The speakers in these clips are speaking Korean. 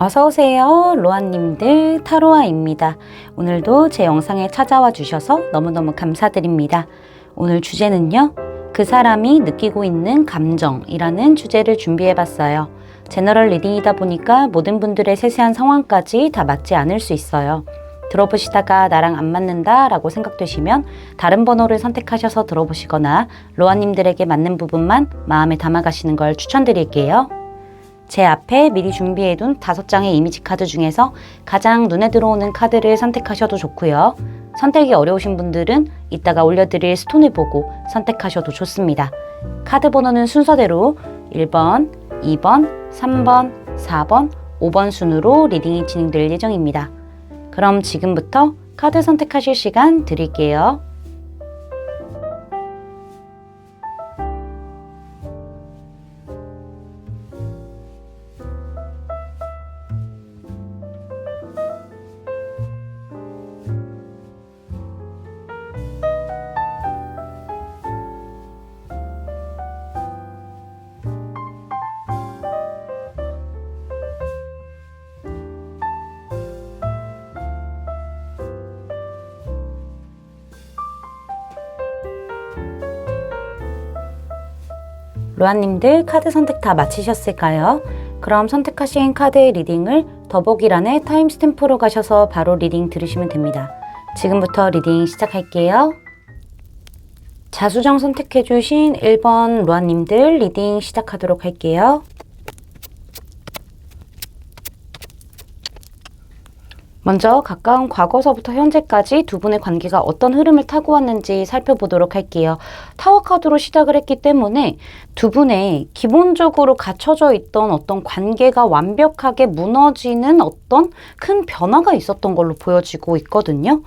어서오세요. 로아님들 타로아입니다. 오늘도 제 영상에 찾아와 주셔서 너무너무 감사드립니다. 오늘 주제는요, 그 사람이 느끼고 있는 감정이라는 주제를 준비해봤어요. 제너럴 리딩이다 보니까 모든 분들의 세세한 상황까지 다 맞지 않을 수 있어요. 들어보시다가 나랑 안 맞는다 라고 생각되시면 다른 번호를 선택하셔서 들어보시거나 로아님들에게 맞는 부분만 마음에 담아가시는 걸 추천드릴게요. 제 앞에 미리 준비해둔 5장의 이미지 카드 중에서 가장 눈에 들어오는 카드를 선택하셔도 좋고요. 선택이 어려우신 분들은 이따가 올려드릴 스톤을 보고 선택하셔도 좋습니다. 카드 번호는 순서대로 1번, 2번, 3번, 4번, 5번 순으로 리딩이 진행될 예정입니다. 그럼 지금부터 카드 선택하실 시간 드릴게요. 로아님들 카드 선택 다 마치셨을까요? 그럼 선택하신 카드의 리딩을 더보기란에 타임스탬프로 가셔서 바로 리딩 들으시면 됩니다. 지금부터 리딩 시작할게요. 자수정 선택해주신 1번 로아님들 리딩 시작하도록 할게요. 먼저 가까운 과거서부터 현재까지 두 분의 관계가 어떤 흐름을 타고 왔는지 살펴보도록 할게요. 타워 카드로 시작을 했기 때문에 두 분의 기본적으로 갖춰져 있던 어떤 관계가 완벽하게 무너지는 어떤 큰 변화가 있었던 걸로 보여지고 있거든요.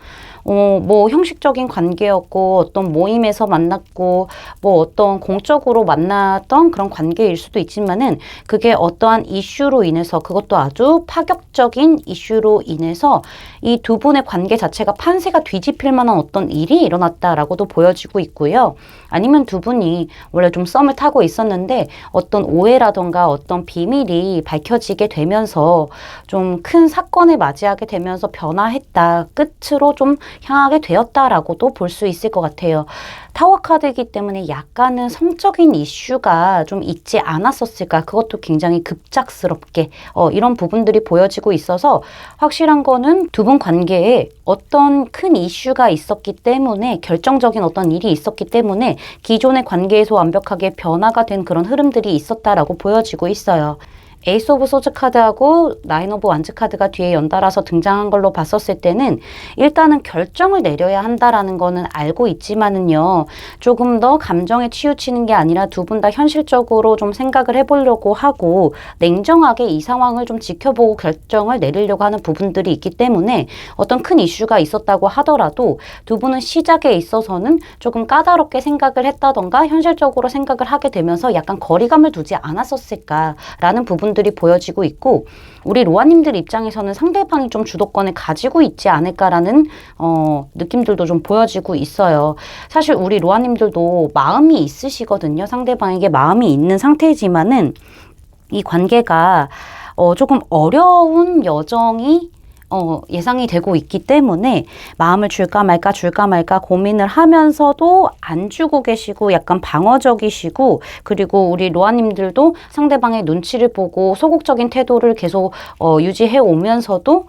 뭐 형식적인 관계였고 어떤 모임에서 만났고 뭐 어떤 공적으로 만났던 그런 관계일 수도 있지만은 그게 어떠한 이슈로 인해서 그것도 아주 파격적인 이슈로 인해서 이 두 분의 관계 자체가 판세가 뒤집힐 만한 어떤 일이 일어났다라고도 보여지고 있고요. 아니면 두 분이 원래 좀 썸을 타고 있었는데 어떤 오해라던가 어떤 비밀이 밝혀지게 되면서 좀 큰 사건을 맞이하게 되면서 변화했다. 끝으로 좀 향하게 되었다라고도 볼 수 있을 것 같아요. 타워 카드이기 때문에 약간은 성적인 이슈가 좀 있지 않았었을까? 그것도 굉장히 급작스럽게 이런 부분들이 보여지고 있어서 확실한 거는 두 분 관계에 어떤 큰 이슈가 있었기 때문에 결정적인 어떤 일이 있었기 때문에 기존의 관계에서 완벽하게 변화가 된 그런 흐름들이 있었다라고 보여지고 있어요. 에이스 오브 소즈 카드하고 나인 오브 완즈 카드가 뒤에 연달아서 등장한 걸로 봤었을 때는 일단은 결정을 내려야 한다라는 거는 알고 있지만은요. 조금 더 감정에 치우치는 게 아니라 두 분 다 현실적으로 좀 생각을 해보려고 하고 냉정하게 이 상황을 좀 지켜보고 결정을 내리려고 하는 부분들이 있기 때문에 어떤 큰 이슈가 있었다고 하더라도 두 분은 시작에 있어서는 조금 까다롭게 생각을 했다던가 현실적으로 생각을 하게 되면서 약간 거리감을 두지 않았었을까라는 부분 들이 보여지고 있고 우리 로아님들 입장에서는 상대방이 좀 주도권을 가지고 있지 않을까라는 느낌들도 좀 보여지고 있어요. 사실 우리 로아님들도 마음이 있으시거든요. 상대방에게 마음이 있는 상태지만은 이 관계가 조금 어려운 여정이 예상이 되고 있기 때문에 마음을 줄까 말까 고민을 하면서도 안 주고 계시고 약간 방어적이시고 그리고 우리 로아님들도 상대방의 눈치를 보고 소극적인 태도를 계속 유지해 오면서도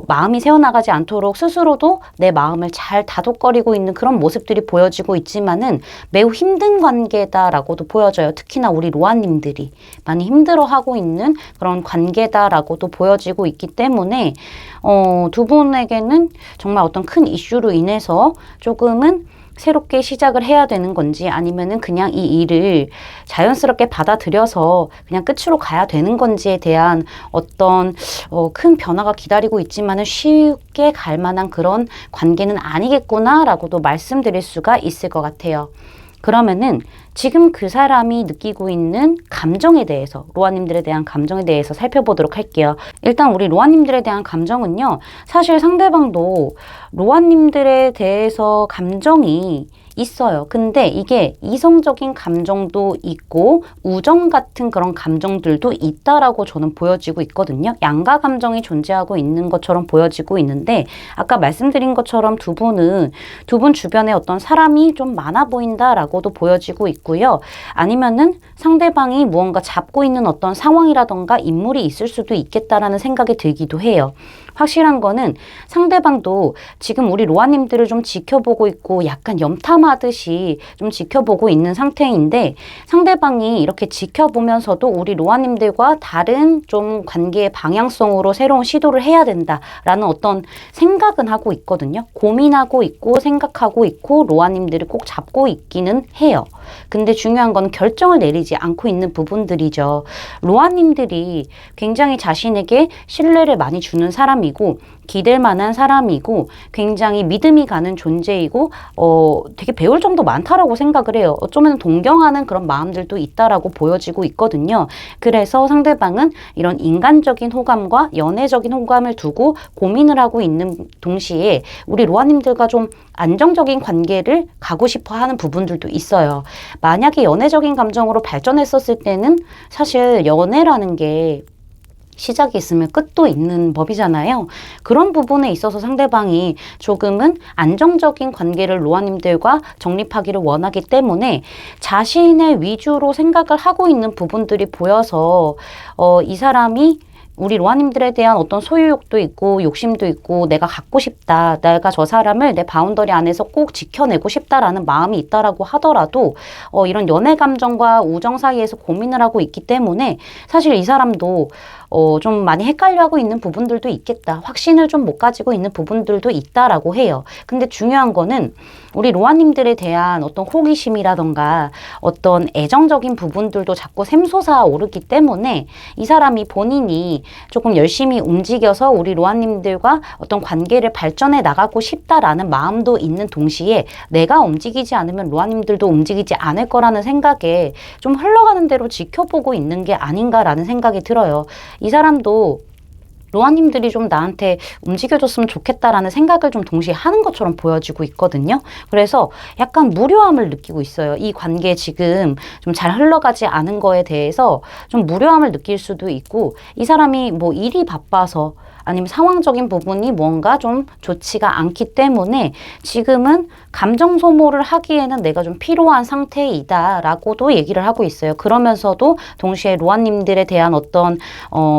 마음이 새어나가지 않도록 스스로도 내 마음을 잘 다독거리고 있는 그런 모습들이 보여지고 있지만은 매우 힘든 관계다라고도 보여져요. 특히나 우리 로아님들이 많이 힘들어하고 있는 그런 관계다라고도 보여지고 있기 때문에 두 분에게는 정말 어떤 큰 이슈로 인해서 조금은 새롭게 시작을 해야 되는 건지 아니면은 그냥 이 일을 자연스럽게 받아들여서 그냥 끝으로 가야 되는 건지에 대한 어떤 큰 변화가 기다리고 있지만은 쉽게 갈 만한 그런 관계는 아니겠구나라고도 말씀드릴 수가 있을 것 같아요. 그러면은 지금 그 사람이 느끼고 있는 감정에 대해서 로아님들에 대한 감정에 대해서 살펴보도록 할게요. 일단 우리 로아님들에 대한 감정은요. 사실 상대방도 로아님들에 대해서 감정이 있어요. 근데 이게 이성적인 감정도 있고 우정 같은 그런 감정들도 있다라고 저는 보여지고 있거든요. 양가 감정이 존재하고 있는 것처럼 보여지고 있는데 아까 말씀드린 것처럼 두 분은 두 분 주변에 어떤 사람이 좀 많아 보인다라고도 보여지고 있고요. 아니면은 상대방이 무언가 잡고 있는 어떤 상황이라던가 인물이 있을 수도 있겠다라는 생각이 들기도 해요. 확실한 거는 상대방도 지금 우리 로아님들을 좀 지켜보고 있고 약간 염탐하듯이 좀 지켜보고 있는 상태인데 상대방이 이렇게 지켜보면서도 우리 로아님들과 다른 좀 관계의 방향성으로 새로운 시도를 해야 된다라는 어떤 생각은 하고 있거든요. 고민하고 있고 생각하고 있고 로아님들을 꼭 잡고 있기는 해요. 근데 중요한 건 결정을 내리지 않고 있는 부분들이죠. 로아님들이 굉장히 자신에게 신뢰를 많이 주는 사람이고 기댈 만한 사람이고 굉장히 믿음이 가는 존재이고 되게 배울 점도 많다라고 생각을 해요. 어쩌면 동경하는 그런 마음들도 있다라고 보여지고 있거든요. 그래서 상대방은 이런 인간적인 호감과 연애적인 호감을 두고 고민을 하고 있는 동시에 우리 로아님들과 좀 안정적인 관계를 가고 싶어 하는 부분들도 있어요. 만약에 연애적인 감정으로 발전했었을 때는 사실 연애라는 게 시작이 있으면 끝도 있는 법이잖아요. 그런 부분에 있어서 상대방이 조금은 안정적인 관계를 로아님들과 정립하기를 원하기 때문에 자신의 위주로 생각을 하고 있는 부분들이 보여서 이 사람이 우리 로아님들에 대한 어떤 소유욕도 있고 욕심도 있고 내가 갖고 싶다. 내가 저 사람을 내 바운더리 안에서 꼭 지켜내고 싶다라는 마음이 있다라고 하더라도 이런 연애 감정과 우정 사이에서 고민을 하고 있기 때문에 사실 이 사람도 좀 많이 헷갈려하고 있는 부분들도 있겠다. 확신을 좀 못 가지고 있는 부분들도 있다라고 해요. 근데 중요한 거는 우리 로아님들에 대한 어떤 호기심이라던가 어떤 애정적인 부분들도 자꾸 샘솟아 오르기 때문에 이 사람이 본인이 조금 열심히 움직여서 우리 로아님들과 어떤 관계를 발전해 나가고 싶다라는 마음도 있는 동시에 내가 움직이지 않으면 로아님들도 움직이지 않을 거라는 생각에 좀 흘러가는 대로 지켜보고 있는 게 아닌가라는 생각이 들어요. 이 사람도 로아님들이 좀 나한테 움직여줬으면 좋겠다라는 생각을 좀 동시에 하는 것처럼 보여지고 있거든요. 그래서 약간 무료함을 느끼고 있어요. 이 관계 지금 좀 잘 흘러가지 않은 거에 대해서 좀 무료함을 느낄 수도 있고 이 사람이 뭐 일이 바빠서 아니면 상황적인 부분이 뭔가 좀 좋지가 않기 때문에 지금은 감정 소모를 하기에는 내가 좀 필요한 상태이다 라고도 얘기를 하고 있어요. 그러면서도 동시에 로아님들에 대한 어떤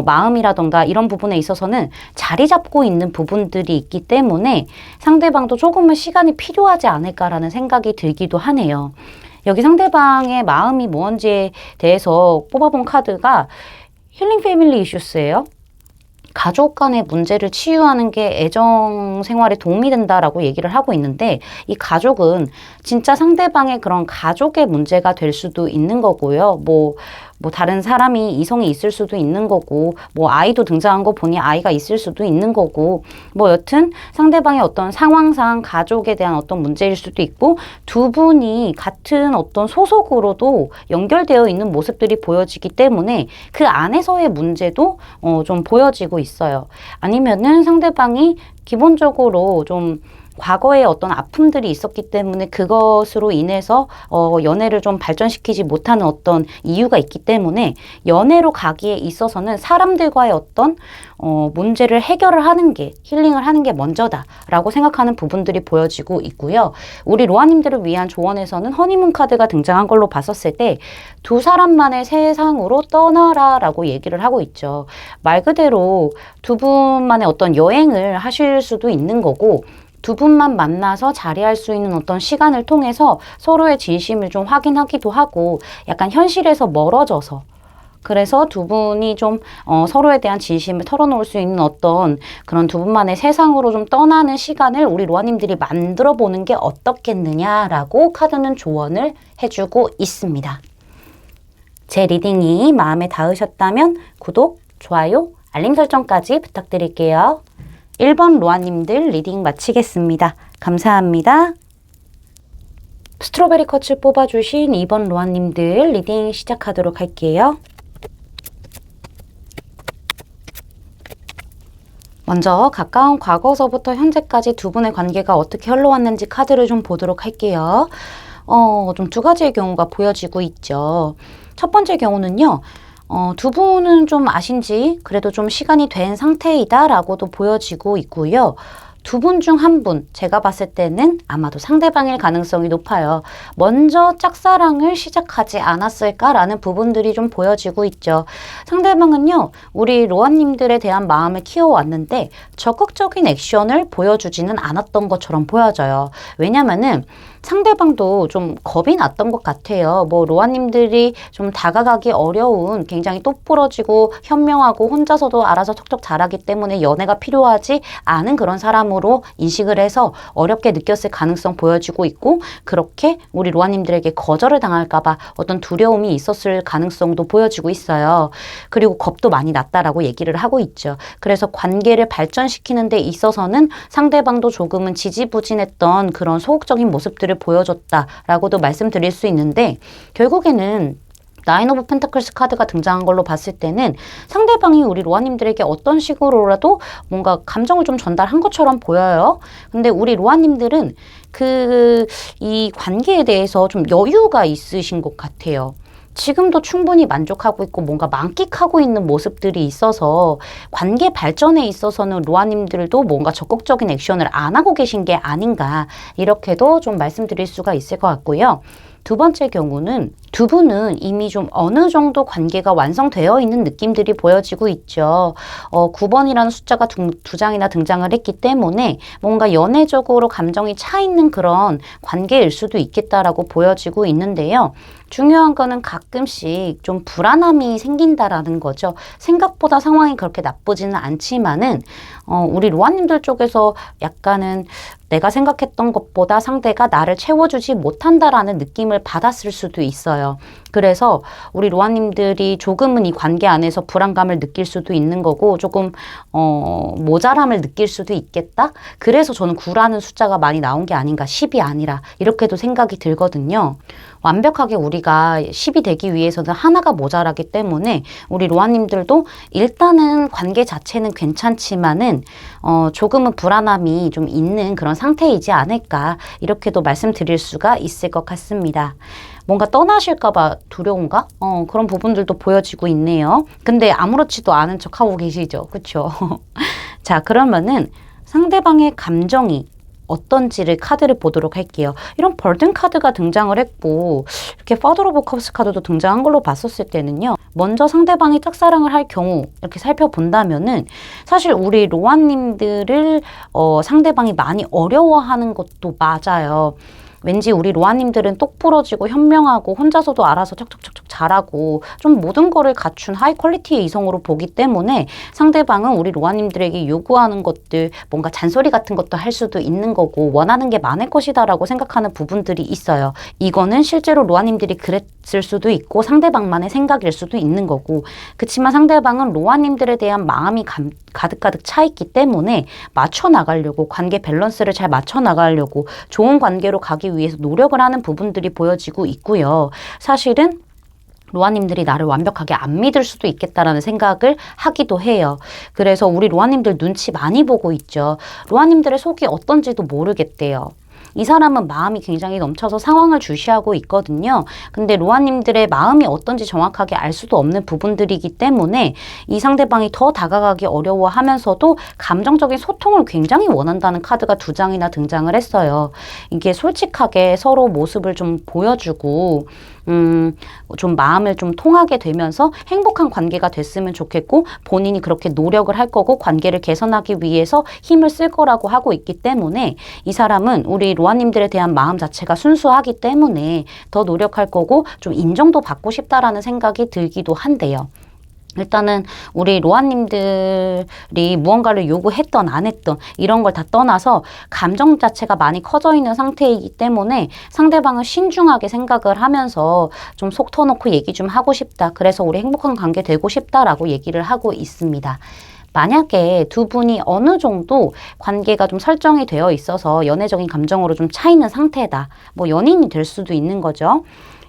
마음이라던가 이런 부분에 있어서는 자리 잡고 있는 부분들이 있기 때문에 상대방도 조금은 시간이 필요하지 않을까라는 생각이 들기도 하네요. 여기 상대방의 마음이 뭔지에 대해서 뽑아본 카드가 힐링 패밀리 이슈스예요. 가족 간의 문제를 치유하는 게 애정 생활에 도움이 된다라고 얘기를 하고 있는데 이 가족은 진짜 상대방의 그런 가족의 문제가 될 수도 있는 거고요. 뭐 다른 사람이 이성이 있을 수도 있는 거고 뭐 아이도 등장한 거 보니 아이가 있을 수도 있는 거고 뭐 여튼 상대방의 어떤 상황상 가족에 대한 어떤 문제일 수도 있고 두 분이 같은 어떤 소속으로도 연결되어 있는 모습들이 보여지기 때문에 그 안에서의 문제도 좀 보여지고 있어요. 아니면은 상대방이 기본적으로 좀 과거에 어떤 아픔들이 있었기 때문에 그것으로 인해서 연애를 좀 발전시키지 못하는 어떤 이유가 있기 때문에 연애로 가기에 있어서는 사람들과의 어떤 문제를 해결을 하는 게 힐링을 하는 게 먼저다라고 생각하는 부분들이 보여지고 있고요. 우리 로아님들을 위한 조언에서는 허니문 카드가 등장한 걸로 봤었을 때 두 사람만의 세상으로 떠나라 라고 얘기를 하고 있죠. 말 그대로 두 분만의 어떤 여행을 하실 수도 있는 거고 두 분만 만나서 자리할 수 있는 어떤 시간을 통해서 서로의 진심을 좀 확인하기도 하고 약간 현실에서 멀어져서 그래서 두 분이 좀 서로에 대한 진심을 털어놓을 수 있는 어떤 그런 두 분만의 세상으로 좀 떠나는 시간을 우리 로아님들이 만들어 보는 게 어떻겠느냐라고 카드는 조언을 해주고 있습니다. 제 리딩이 마음에 닿으셨다면 구독, 좋아요, 알림 설정까지 부탁드릴게요. 1번 로아님들 리딩 마치겠습니다. 감사합니다. 스트로베리 컷을 뽑아주신 2번 로아님들 리딩 시작하도록 할게요. 먼저 가까운 과거서부터 현재까지 두 분의 관계가 어떻게 흘러왔는지 카드를 좀 보도록 할게요. 좀 두 가지의 경우가 보여지고 있죠. 첫 번째 경우는요. 두 분은 좀 아신 지 그래도 좀 시간이 된 상태이다라고도 보여지고 있고요. 두 분 중 한 분, 제가 봤을 때는 아마도 상대방일 가능성이 높아요. 먼저 짝사랑을 시작하지 않았을까라는 부분들이 좀 보여지고 있죠. 상대방은요, 우리 로아님들에 대한 마음을 키워왔는데 적극적인 액션을 보여주지는 않았던 것처럼 보여져요. 왜냐면은 상대방도 좀 겁이 났던 것 같아요. 뭐 로아님들이 좀 다가가기 어려운 굉장히 똑부러지고 현명하고 혼자서도 알아서 척척 잘하기 때문에 연애가 필요하지 않은 그런 사람으로 인식을 해서 어렵게 느꼈을 가능성 보여지고 있고, 그렇게 우리 로아님들에게 거절을 당할까봐 어떤 두려움이 있었을 가능성도 보여지고 있어요. 그리고 겁도 많이 났다라고 얘기를 하고 있죠. 그래서 관계를 발전시키는 데 있어서는 상대방도 조금은 지지부진했던 그런 소극적인 모습들을 보여줬다라고도 말씀드릴 수 있는데, 결국에는 나인 오브 펜타클스 카드가 등장한 걸로 봤을 때는 상대방이 우리 로아님들에게 어떤 식으로라도 뭔가 감정을 좀 전달한 것처럼 보여요. 근데 우리 로아님들은 이 관계에 대해서 좀 여유가 있으신 것 같아요. 지금도 충분히 만족하고 있고 뭔가 만끽하고 있는 모습들이 있어서 관계 발전에 있어서는 로아님들도 뭔가 적극적인 액션을 안 하고 계신 게 아닌가, 이렇게도 좀 말씀드릴 수가 있을 것 같고요. 두 번째 경우는 두 분은 이미 좀 어느 정도 관계가 완성되어 있는 느낌들이 보여지고 있죠. 9번이라는 숫자가 두 장이나 등장을 했기 때문에 뭔가 연애적으로 감정이 차 있는 그런 관계일 수도 있겠다라고 보여지고 있는데요. 중요한 거는 가끔씩 좀 불안함이 생긴다라는 거죠. 생각보다 상황이 그렇게 나쁘지는 않지만은 우리 로아님들 쪽에서 약간은 내가 생각했던 것보다 상대가 나를 채워주지 못한다라는 느낌을 받았을 수도 있어요. 그래서 우리 로아님들이 조금은 이 관계 안에서 불안감을 느낄 수도 있는 거고, 조금 모자람을 느낄 수도 있겠다. 그래서 저는 9라는 숫자가 많이 나온 게 아닌가, 10이 아니라, 이렇게도 생각이 들거든요. 완벽하게 우리가 10이 되기 위해서는 하나가 모자라기 때문에 우리 로아님들도 일단은 관계 자체는 괜찮지만은 조금은 불안함이 좀 있는 그런 상태이지 않을까, 이렇게도 말씀드릴 수가 있을 것 같습니다. 뭔가 떠나실까봐 두려운가? 그런 부분들도 보여지고 있네요. 근데 아무렇지도 않은 척하고 계시죠. 그쵸? 자, 그러면은 상대방의 감정이 어떤지를 카드를 보도록 할게요. 이런 벌든 카드가 등장을 했고, 이렇게 파더 오브 컵스 카드도 등장한 걸로 봤었을 때는요, 먼저 상대방이 짝사랑을 할 경우 이렇게 살펴본다면은 사실 우리 로아님들을 상대방이 많이 어려워하는 것도 맞아요. 왠지 우리 로아님들은 똑부러지고 현명하고 혼자서도 알아서 척척척척 잘하고 좀 모든 거를 갖춘 하이 퀄리티의 이성으로 보기 때문에 상대방은 우리 로아님들에게 요구하는 것들, 뭔가 잔소리 같은 것도 할 수도 있는 거고 원하는 게 많을 것이다라고 생각하는 부분들이 있어요. 이거는 실제로 로아님들이 그랬을 수도 있고 상대방만의 생각일 수도 있는 거고, 그치만 상대방은 로아님들에 대한 마음이 가득가득 차 있기 때문에 맞춰 나가려고, 관계 밸런스를 잘 맞춰 나가려고 좋은 관계로 가기 위해서 노력을 하는 부분들이 보여지고 있고요. 사실은 로아님들이 나를 완벽하게 안 믿을 수도 있겠다라는 생각을 하기도 해요. 그래서 우리 로아님들 눈치 많이 보고 있죠. 로아님들의 속이 어떤지도 모르겠대요. 이 사람은 마음이 굉장히 넘쳐서 상황을 주시하고 있거든요. 근데 로아님들의 마음이 어떤지 정확하게 알 수도 없는 부분들이기 때문에 이 상대방이 더 다가가기 어려워하면서도 감정적인 소통을 굉장히 원한다는 카드가 두 장이나 등장을 했어요. 이게 솔직하게 서로 모습을 좀 보여주고 좀 마음을 좀 통하게 되면서 행복한 관계가 됐으면 좋겠고, 본인이 그렇게 노력을 할 거고 관계를 개선하기 위해서 힘을 쓸 거라고 하고 있기 때문에 이 사람은 우리 로아님들에 대한 마음 자체가 순수하기 때문에 더 노력할 거고 좀 인정도 받고 싶다라는 생각이 들기도 한대요. 일단은 우리 로아님들이 무언가를 요구했던 안 했던 이런 걸 다 떠나서 감정 자체가 많이 커져 있는 상태이기 때문에 상대방을 신중하게 생각을 하면서 좀 속 터놓고 얘기 좀 하고 싶다. 그래서 우리 행복한 관계 되고 싶다라고 얘기를 하고 있습니다. 만약에 두 분이 어느 정도 관계가 좀 설정이 되어 있어서 연애적인 감정으로 좀 차 있는 상태다. 뭐 연인이 될 수도 있는 거죠.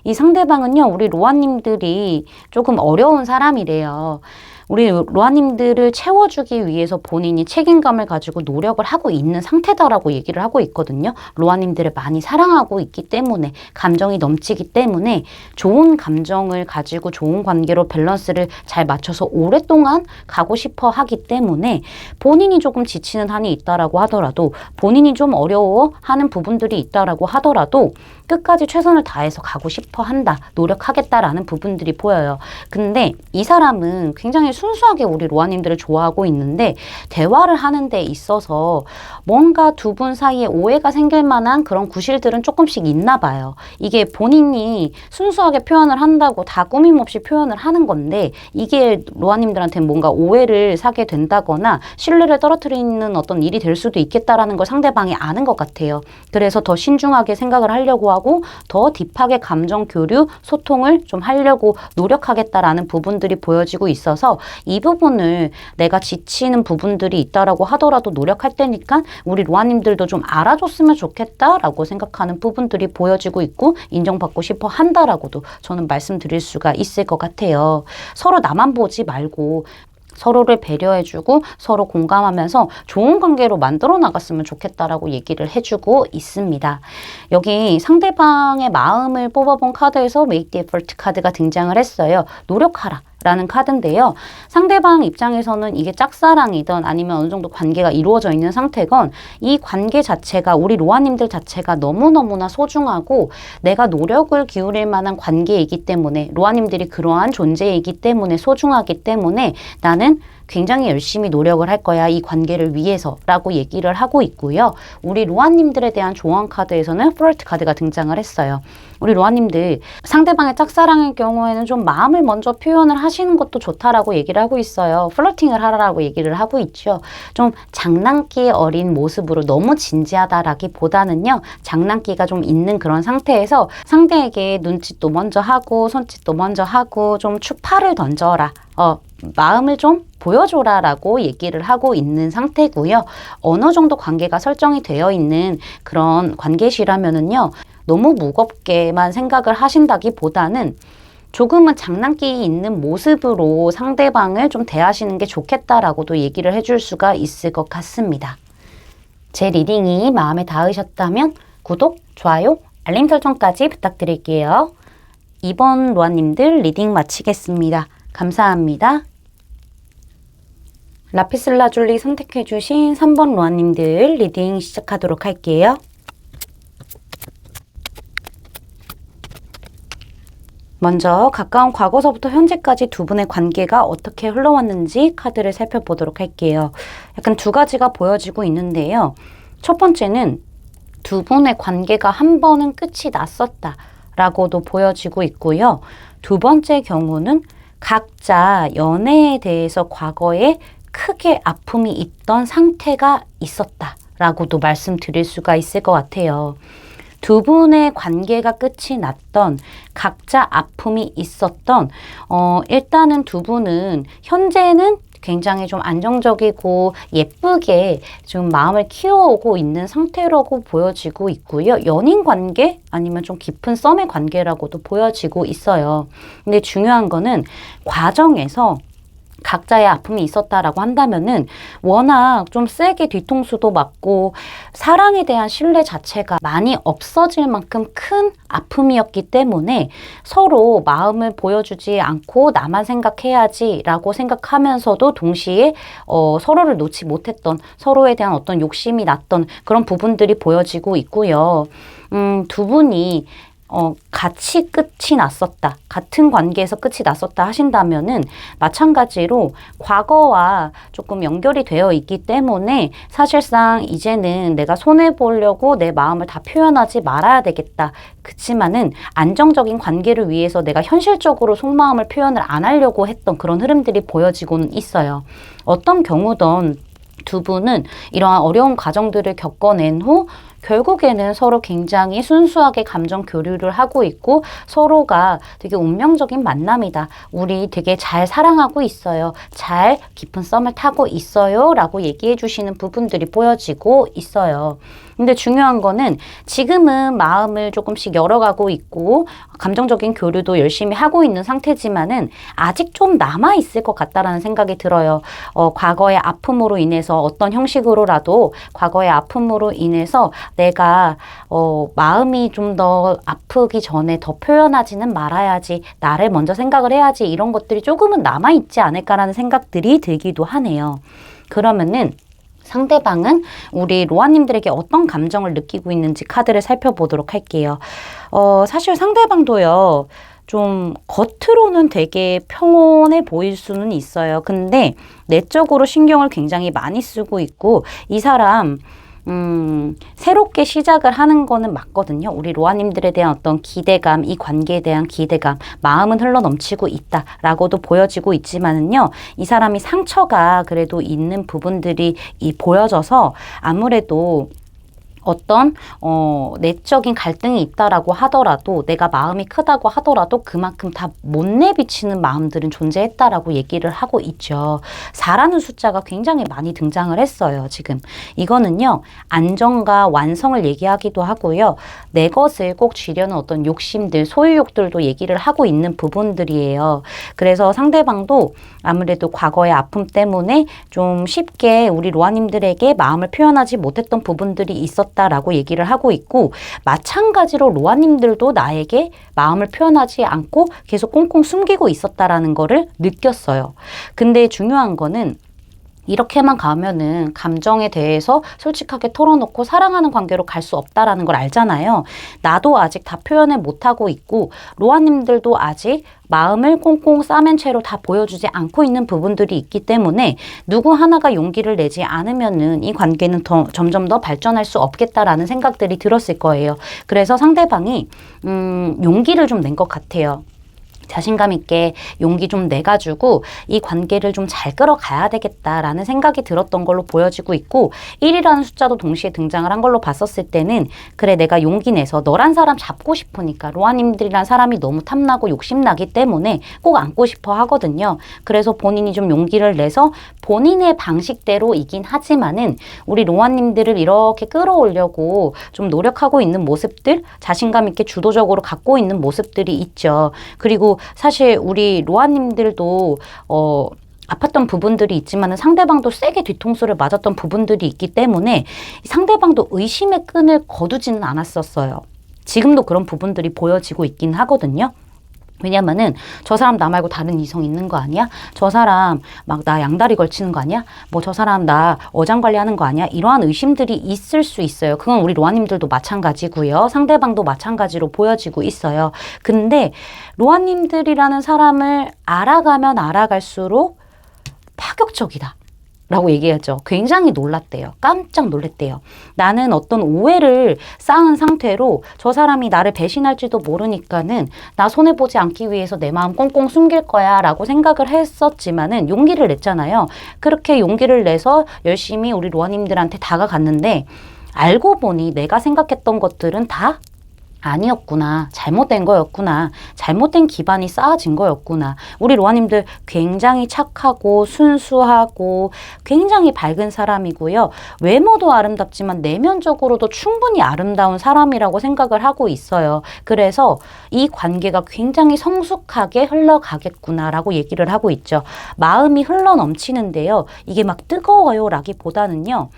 이 상대방은요, 우리 로아님들이 조금 어려운 사람이래요. 우리 로아님들을 채워주기 위해서 본인이 책임감을 가지고 노력을 하고 있는 상태다라고 얘기를 하고 있거든요. 로아님들을 많이 사랑하고 있기 때문에, 감정이 넘치기 때문에 좋은 감정을 가지고 좋은 관계로 밸런스를 잘 맞춰서 오랫동안 가고 싶어 하기 때문에 본인이 조금 지치는 한이 있다라고 하더라도, 본인이 좀 어려워하는 부분들이 있다라고 하더라도 끝까지 최선을 다해서 가고 싶어 한다, 노력하겠다라는 부분들이 보여요. 근데 이 사람은 굉장히 순수하게 우리 로아님들을 좋아하고 있는데, 대화를 하는 데 있어서 뭔가 두 분 사이에 오해가 생길 만한 그런 구실들은 조금씩 있나 봐요. 이게 본인이 순수하게 표현을 한다고 다 꾸밈없이 표현을 하는 건데, 이게 로아님들한테는 뭔가 오해를 사게 된다거나 신뢰를 떨어뜨리는 어떤 일이 될 수도 있겠다라는 걸 상대방이 아는 것 같아요. 그래서 더 신중하게 생각을 하려고 하고 더 딥하게 감정 교류, 소통을 좀 하려고 노력하겠다라는 부분들이 보여지고 있어서, 이 부분을 내가 지치는 부분들이 있다라고 하더라도 노력할 테니까 우리 로아님들도 좀 알아줬으면 좋겠다라고 생각하는 부분들이 보여지고 있고, 인정받고 싶어 한다라고도 저는 말씀드릴 수가 있을 것 같아요. 서로 나만 보지 말고 서로를 배려해주고 서로 공감하면서 좋은 관계로 만들어 나갔으면 좋겠다라고 얘기를 해주고 있습니다. 여기 상대방의 마음을 뽑아본 카드에서 Make the effort 카드가 등장을 했어요. 노력하라 라는 카드인데요. 상대방 입장에서는 이게 짝사랑이든 아니면 어느 정도 관계가 이루어져 있는 상태건, 이 관계 자체가, 우리 로아님들 자체가 너무너무나 소중하고 내가 노력을 기울일 만한 관계이기 때문에, 로아님들이 그러한 존재이기 때문에, 소중하기 때문에 나는 굉장히 열심히 노력을 할 거야, 이 관계를 위해서 라고 얘기를 하고 있고요. 우리 로아님들에 대한 조언 카드에서는 플러트 카드가 등장을 했어요. 우리 로아님들, 상대방의 짝사랑일 경우에는 좀 마음을 먼저 표현을 하시는 것도 좋다라고 얘기를 하고 있어요. 플러팅을 하라고 얘기를 하고 있죠. 좀 장난기 어린 모습으로, 너무 진지하다라기보다는요, 장난기가 좀 있는 그런 상태에서 상대에게 눈짓도 먼저 하고 손짓도 먼저 하고 좀 축파를 던져라, 마음을 좀 보여줘라 라고 얘기를 하고 있는 상태고요. 어느 정도 관계가 설정이 되어 있는 그런 관계시라면은요, 너무 무겁게만 생각을 하신다기보다는 조금은 장난기 있는 모습으로 상대방을 좀 대하시는 게 좋겠다라고도 얘기를 해줄 수가 있을 것 같습니다. 제 리딩이 마음에 닿으셨다면 구독, 좋아요, 알림 설정까지 부탁드릴게요. 이번 로아님들 리딩 마치겠습니다. 감사합니다. 라피슬라줄리 선택해주신 3번 로아님들 리딩 시작하도록 할게요. 먼저 가까운 과거서부터 현재까지 두 분의 관계가 어떻게 흘러왔는지 카드를 살펴보도록 할게요. 약간 두 가지가 보여지고 있는데요. 첫 번째는 두 분의 관계가 한 번은 끝이 났었다 라고도 보여지고 있고요. 두 번째 경우는 각자 연애에 대해서 과거에 크게 아픔이 있던 상태가 있었다 라고도 말씀드릴 수가 있을 것 같아요. 두 분의 관계가 끝이 났던, 각자 아픔이 있었던, 일단은 두 분은 현재는 굉장히 좀 안정적이고 예쁘게 좀 마음을 키워오고 있는 상태라고 보여지고 있고요. 연인 관계 아니면 좀 깊은 썸의 관계라고도 보여지고 있어요. 근데 중요한 거는 과정에서 각자의 아픔이 있었다라고 한다면은 워낙 좀 세게 뒤통수도 맞고 사랑에 대한 신뢰 자체가 많이 없어질 만큼 큰 아픔이었기 때문에 서로 마음을 보여주지 않고 나만 생각해야지 라고 생각하면서도 동시에 서로를 놓지 못했던, 서로에 대한 어떤 욕심이 났던 그런 부분들이 보여지고 있고요. 두 분이 같이 끝이 났었다, 같은 관계에서 끝이 났었다 하신다면은 마찬가지로 과거와 조금 연결이 되어 있기 때문에 사실상 이제는 내가 손해보려고 내 마음을 다 표현하지 말아야 되겠다. 그치만은 안정적인 관계를 위해서 내가 현실적으로 속마음을 표현을 안 하려고 했던 그런 흐름들이 보여지고는 있어요. 어떤 경우든 두 분은 이러한 어려운 과정들을 겪어낸 후 결국에는 서로 굉장히 순수하게 감정 교류를 하고 있고, 서로가 되게 운명적인 만남이다, 우리 되게 잘 사랑하고 있어요, 잘 깊은 썸을 타고 있어요 라고 얘기해 주시는 부분들이 보여지고 있어요. 근데 중요한 거는 지금은 마음을 조금씩 열어가고 있고 감정적인 교류도 열심히 하고 있는 상태지만은 아직 좀 남아있을 것 같다라는 생각이 들어요. 과거의 아픔으로 인해서 어떤 형식으로라도 과거의 아픔으로 인해서 내가 마음이 좀 더 아프기 전에 더 표현하지는 말아야지, 나를 먼저 생각을 해야지, 이런 것들이 조금은 남아있지 않을까라는 생각들이 들기도 하네요. 그러면은 상대방은 우리 로아님들에게 어떤 감정을 느끼고 있는지 카드를 살펴보도록 할게요. 사실 상대방도요, 좀 겉으로는 되게 평온해 보일 수는 있어요. 근데 내적으로 신경을 굉장히 많이 쓰고 있고, 이 사람 새롭게 시작을 하는 거는 맞거든요. 우리 로아님들에 대한 어떤 기대감, 이 관계에 대한 기대감, 마음은 흘러넘치고 있다라고도 보여지고 있지만은요, 이 사람이 상처가 그래도 있는 부분들이 보여져서 아무래도 어떤 내적인 갈등이 있다라고 하더라도, 내가 마음이 크다고 하더라도 그만큼 다 못 내비치는 마음들은 존재했다라고 얘기를 하고 있죠. 4라는 숫자가 굉장히 많이 등장을 했어요. 지금 이거는요, 안정과 완성을 얘기하기도 하고요, 내 것을 꼭 쥐려는 어떤 욕심들, 소유욕들도 얘기를 하고 있는 부분들이에요. 그래서 상대방도 아무래도 과거의 아픔 때문에 좀 쉽게 우리 로아님들에게 마음을 표현하지 못했던 부분들이 있었다라고 얘기를 하고 있고, 마찬가지로 로아님들도 나에게 마음을 표현하지 않고 계속 꽁꽁 숨기고 있었다라는 거를 느꼈어요. 근데 중요한 거는 이렇게만 가면은 감정에 대해서 솔직하게 털어놓고 사랑하는 관계로 갈 수 없다라는 걸 알잖아요. 나도 아직 다 표현을 못하고 있고, 로아님들도 아직 마음을 꽁꽁 싸맨 채로 다 보여주지 않고 있는 부분들이 있기 때문에 누구 하나가 용기를 내지 않으면은 이 관계는 점점 더 발전할 수 없겠다라는 생각들이 들었을 거예요. 그래서 상대방이 용기를 좀 낸 것 같아요. 자신감 있게 용기 좀 내가지고 이 관계를 좀 잘 끌어가야 되겠다라는 생각이 들었던 걸로 보여지고 있고, 1이라는 숫자도 동시에 등장을 한 걸로 봤었을 때는, 그래 내가 용기 내서 너란 사람 잡고 싶으니까, 로아님들이란 사람이 너무 탐나고 욕심나기 때문에 꼭 안고 싶어 하거든요. 그래서 본인이 좀 용기를 내서 본인의 방식대로이긴 하지만은 우리 로아님들을 이렇게 끌어오려고 좀 노력하고 있는 모습들, 자신감 있게 주도적으로 갖고 있는 모습들이 있죠. 그리고 사실 우리 로아님들도 아팠던 부분들이 있지만 상대방도 세게 뒤통수를 맞았던 부분들이 있기 때문에 상대방도 의심의 끈을 거두지는 않았었어요. 지금도 그런 부분들이 보여지고 있긴 하거든요. 왜냐면은 저 사람 나 말고 다른 이성 있는 거 아니야? 저 사람 막 나 양다리 걸치는 거 아니야? 뭐 저 사람 나 어장관리하는 거 아니야? 이러한 의심들이 있을 수 있어요. 그건 우리 로아님들도 마찬가지고요. 상대방도 마찬가지로 보여지고 있어요. 근데 로아님들이라는 사람을 알아가면 알아갈수록 파격적이다 라고 얘기하죠. 굉장히 놀랐대요. 깜짝 놀랐대요. 나는 어떤 오해를 쌓은 상태로 저 사람이 나를 배신할지도 모르니까는 나 손해보지 않기 위해서 내 마음 꽁꽁 숨길 거야 라고 생각을 했었지만은 용기를 냈잖아요. 그렇게 용기를 내서 열심히 우리 로아님들한테 다가갔는데, 알고 보니 내가 생각했던 것들은 다 아니었구나. 잘못된 거였구나. 잘못된 기반이 쌓아진 거였구나. 우리 로아님들 굉장히 착하고 순수하고 굉장히 밝은 사람이고요. 외모도 아름답지만 내면적으로도 충분히 아름다운 사람이라고 생각을 하고 있어요. 그래서 이 관계가 굉장히 성숙하게 흘러가겠구나라고 얘기를 하고 있죠. 마음이 흘러넘치는데요. 이게 막 뜨거워요 라기보다는요.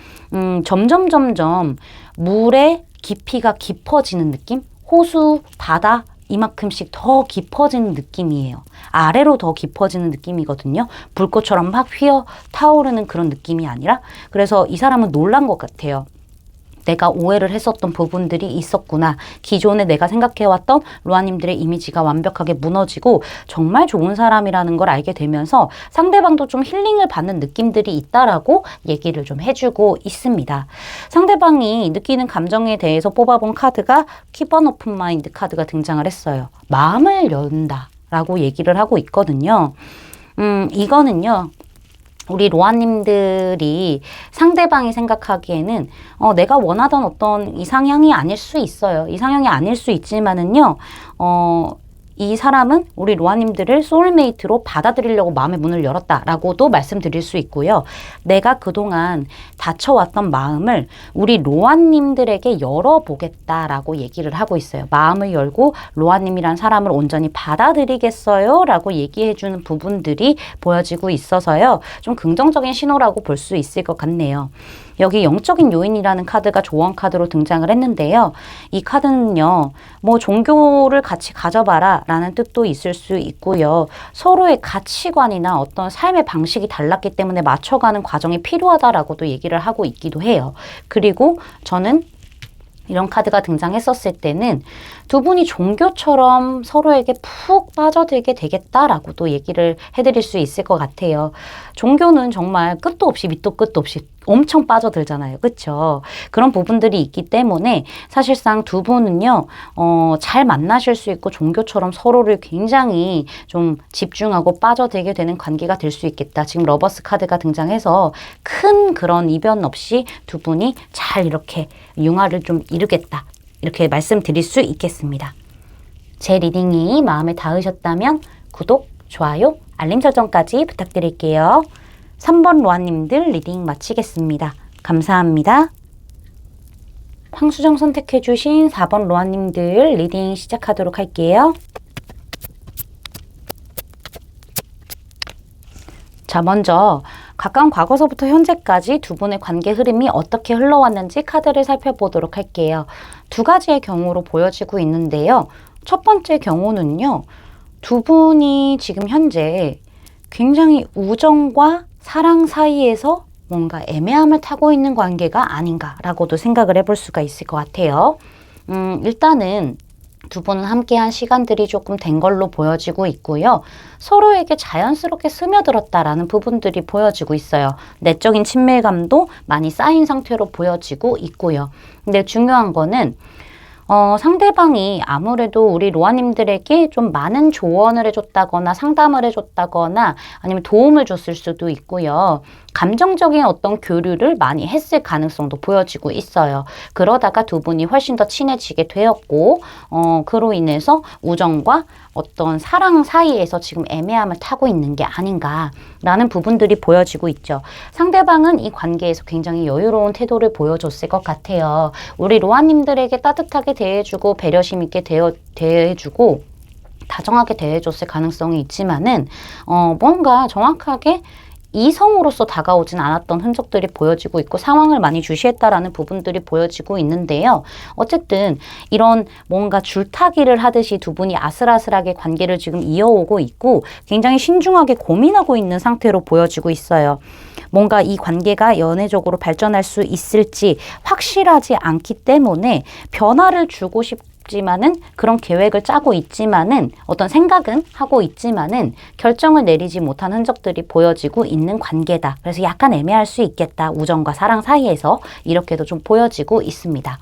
점점 물의 깊이가 깊어지는 느낌? 호수, 바다 이만큼씩 더 깊어지는 느낌이에요. 아래로 더 깊어지는 느낌이거든요. 불꽃처럼 막 휘어 타오르는 그런 느낌이 아니라. 그래서 이 사람은 놀란 것 같아요. 내가 오해를 했었던 부분들이 있었구나. 기존에 내가 생각해왔던 로아님들의 이미지가 완벽하게 무너지고 정말 좋은 사람이라는 걸 알게 되면서 상대방도 좀 힐링을 받는 느낌들이 있다라고 얘기를 좀 해주고 있습니다. 상대방이 느끼는 감정에 대해서 뽑아본 카드가 Keep an Open Mind 카드가 등장을 했어요. 마음을 연다 라고 얘기를 하고 있거든요. 이거는요. 우리 로아님들이 상대방이 생각하기에는 내가 원하던 어떤 이상형이 아닐 수 있어요. 이상형이 아닐 수 있지만은요. 이 사람은 우리 로아님들을 소울메이트로 받아들이려고 마음의 문을 열었다라고도 말씀드릴 수 있고요. 내가 그동안 닫혀왔던 마음을 우리 로아님들에게 열어보겠다라고 얘기를 하고 있어요. 마음을 열고 로아님이란 사람을 온전히 받아들이겠어요? 라고 얘기해주는 부분들이 보여지고 있어서요. 좀 긍정적인 신호라고 볼 수 있을 것 같네요. 여기 영적인 요인이라는 카드가 조언 카드로 등장을 했는데요. 이 카드는요, 뭐 종교를 같이 가져봐라 라는 뜻도 있을 수 있고요. 서로의 가치관이나 어떤 삶의 방식이 달랐기 때문에 맞춰가는 과정이 필요하다라고도 얘기를 하고 있기도 해요. 그리고 저는 이런 카드가 등장했었을 때는 두 분이 종교처럼 서로에게 푹 빠져들게 되겠다라고도 얘기를 해드릴 수 있을 것 같아요. 종교는 정말 끝도 없이 밑도 끝도 없이 엄청 빠져들잖아요. 그렇죠? 그런 부분들이 있기 때문에 사실상 두 분은요, 잘 만나실 수 있고 종교처럼 서로를 굉장히 좀 집중하고 빠져들게 되는 관계가 될 수 있겠다. 지금 러버스 카드가 등장해서 큰 그런 이변 없이 두 분이 잘 이렇게 융화를 좀 이루겠다. 이렇게 말씀드릴 수 있겠습니다. 제 리딩이 마음에 닿으셨다면 구독, 좋아요, 알림 설정까지 부탁드릴게요. 3번 로아님들 리딩 마치겠습니다. 감사합니다. 황수정 선택해주신 4번 로아님들 리딩 시작하도록 할게요. 자, 먼저 가까운 과거서부터 현재까지 두 분의 관계 흐름이 어떻게 흘러왔는지 카드를 살펴보도록 할게요. 두 가지의 경우로 보여지고 있는데요. 첫 번째 경우는요. 두 분이 지금 현재 굉장히 우정과 사랑 사이에서 뭔가 애매함을 타고 있는 관계가 아닌가라고도 생각을 해볼 수가 있을 것 같아요. 일단은 두 분은 함께한 시간들이 조금 된 걸로 보여지고 있고요. 서로에게 자연스럽게 스며들었다라는 부분들이 보여지고 있어요. 내적인 친밀감도 많이 쌓인 상태로 보여지고 있고요. 근데 중요한 거는 상대방이 아무래도 우리 로아님들에게 좀 많은 조언을 해줬다거나 상담을 해줬다거나 아니면 도움을 줬을 수도 있고요. 감정적인 어떤 교류를 많이 했을 가능성도 보여지고 있어요. 그러다가 두 분이 훨씬 더 친해지게 되었고 그로 인해서 우정과 어떤 사랑 사이에서 지금 애매함을 타고 있는 게 아닌가라는 부분들이 보여지고 있죠. 상대방은 이 관계에서 굉장히 여유로운 태도를 보여줬을 것 같아요. 우리 로아님들에게 따뜻하게 대해주고 배려심 있게 대해주고 다정하게 대해줬을 가능성이 있지만은 뭔가 정확하게 이성으로서 다가오진 않았던 흔적들이 보여지고 있고 상황을 많이 주시했다라는 부분들이 보여지고 있는데요. 어쨌든 이런 뭔가 줄타기를 하듯이 두 분이 아슬아슬하게 관계를 지금 이어오고 있고 굉장히 신중하게 고민하고 있는 상태로 보여지고 있어요. 뭔가 이 관계가 연애적으로 발전할 수 있을지 확실하지 않기 때문에 변화를 주고 싶지만은 그런 계획을 짜고 있지만은 어떤 생각은 하고 있지만은 결정을 내리지 못한 흔적들이 보여지고 있는 관계다. 그래서 약간 애매할 수 있겠다. 우정과 사랑 사이에서 이렇게도 좀 보여지고 있습니다.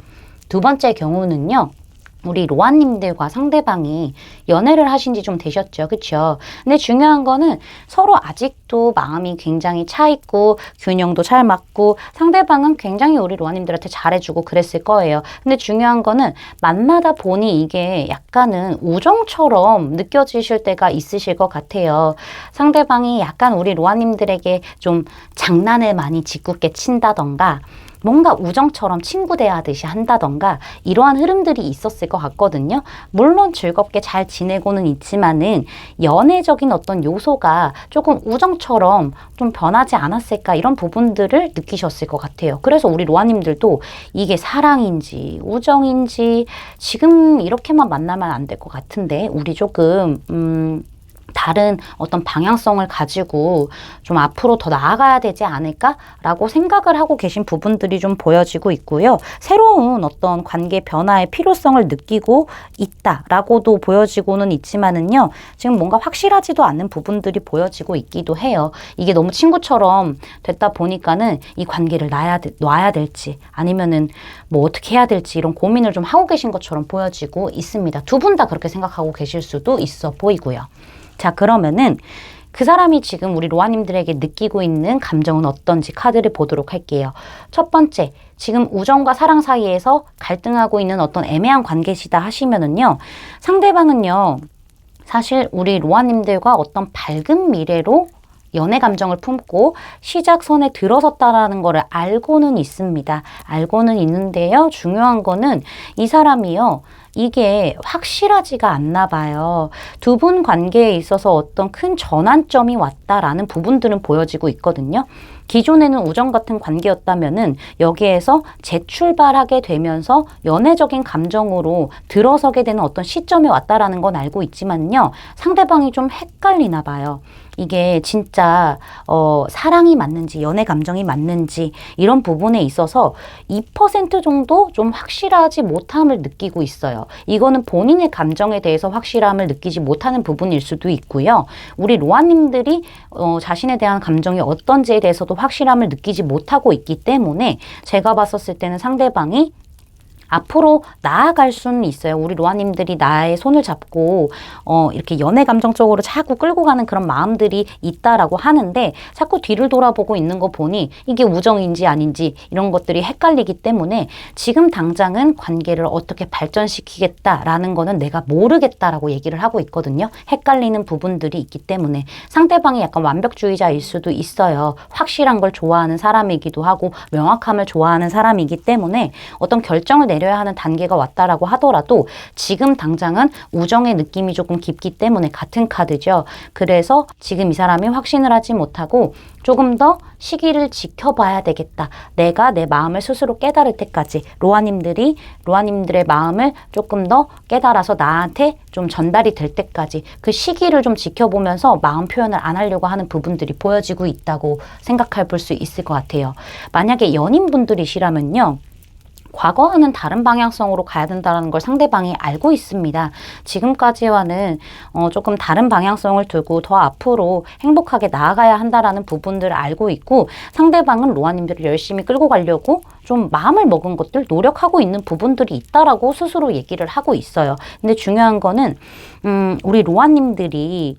두 번째 경우는요. 우리 로아님들과 상대방이 연애를 하신 지 좀 되셨죠. 그쵸? 근데 중요한 거는 서로 아직도 마음이 굉장히 차있고 균형도 잘 맞고 상대방은 굉장히 우리 로아님들한테 잘해주고 그랬을 거예요. 근데 중요한 거는 만나다 보니 이게 약간은 우정처럼 느껴지실 때가 있으실 것 같아요. 상대방이 약간 우리 로아님들에게 좀 장난을 많이 짓궂게 친다던가 뭔가 우정처럼 친구 대하듯이 한다던가 이러한 흐름들이 있었을 것 같거든요. 물론 즐겁게 잘 지내고는 있지만은 연애적인 어떤 요소가 조금 우정처럼 좀 변하지 않았을까 이런 부분들을 느끼셨을 것 같아요. 그래서 우리 로아님들도 이게 사랑인지 우정인지 지금 이렇게만 만나면 안 될 것 같은데 우리 조금 다른 어떤 방향성을 가지고 좀 앞으로 더 나아가야 되지 않을까라고 생각을 하고 계신 부분들이 좀 보여지고 있고요. 새로운 어떤 관계 변화의 필요성을 느끼고 있다라고도 보여지고는 있지만은요. 지금 뭔가 확실하지도 않는 부분들이 보여지고 있기도 해요. 이게 너무 친구처럼 됐다 보니까는 이 관계를 놔야 될지 아니면은 뭐 어떻게 해야 될지 이런 고민을 좀 하고 계신 것처럼 보여지고 있습니다. 두 분 다 그렇게 생각하고 계실 수도 있어 보이고요. 자, 그러면은 그 사람이 지금 우리 로아님들에게 느끼고 있는 감정은 어떤지 카드를 보도록 할게요. 첫 번째, 지금 우정과 사랑 사이에서 갈등하고 있는 어떤 애매한 관계시다 하시면은요, 상대방은요, 사실 우리 로아님들과 어떤 밝은 미래로 연애 감정을 품고 시작선에 들어섰다라는 거를 알고는 있습니다. 알고는 있는데요. 중요한 거는 이 사람이요. 이게 확실하지가 않나 봐요. 두 분 관계에 있어서 어떤 큰 전환점이 왔다라는 부분들은 보여지고 있거든요. 기존에는 우정 같은 관계였다면은 여기에서 재출발하게 되면서 연애적인 감정으로 들어서게 되는 어떤 시점에 왔다라는 건 알고 있지만요. 상대방이 좀 헷갈리나 봐요. 이게 진짜 사랑이 맞는지 연애 감정이 맞는지 이런 부분에 있어서 2% 정도 좀 확실하지 못함을 느끼고 있어요. 이거는 본인의 감정에 대해서 확실함을 느끼지 못하는 부분일 수도 있고요. 우리 로아님들이 자신에 대한 감정이 어떤지에 대해서도 확실함을 느끼지 못하고 있기 때문에 제가 봤었을 때는 상대방이 앞으로 나아갈 수는 있어요. 우리 로아님들이 나의 손을 잡고 이렇게 연애 감정적으로 자꾸 끌고 가는 그런 마음들이 있다라고 하는데 자꾸 뒤를 돌아보고 있는 거 보니 이게 우정인지 아닌지 이런 것들이 헷갈리기 때문에 지금 당장은 관계를 어떻게 발전시키겠다라는 거는 내가 모르겠다라고 얘기를 하고 있거든요. 헷갈리는 부분들이 있기 때문에 상대방이 약간 완벽주의자일 수도 있어요. 확실한 걸 좋아하는 사람이기도 하고 명확함을 좋아하는 사람이기 때문에 어떤 결정을 내려야 하는 단계가 왔다라고 하더라도 지금 당장은 우정의 느낌이 조금 깊기 때문에 같은 카드죠. 그래서 지금 이 사람이 확신을 하지 못하고 조금 더 시기를 지켜봐야 되겠다. 내가 내 마음을 스스로 깨달을 때까지 로아님들의 마음을 조금 더 깨달아서 나한테 좀 전달이 될 때까지 그 시기를 좀 지켜보면서 마음 표현을 안 하려고 하는 부분들이 보여지고 있다고 생각해 볼 수 있을 것 같아요. 만약에 연인분들이시라면요. 과거와는 다른 방향성으로 가야 된다는 걸 상대방이 알고 있습니다. 지금까지와는 조금 다른 방향성을 두고 더 앞으로 행복하게 나아가야 한다라는 부분들을 알고 있고 상대방은 로아님들을 열심히 끌고 가려고 좀 마음을 먹은 것들 노력하고 있는 부분들이 있다라고 스스로 얘기를 하고 있어요. 근데 중요한 거는 우리 로아님들이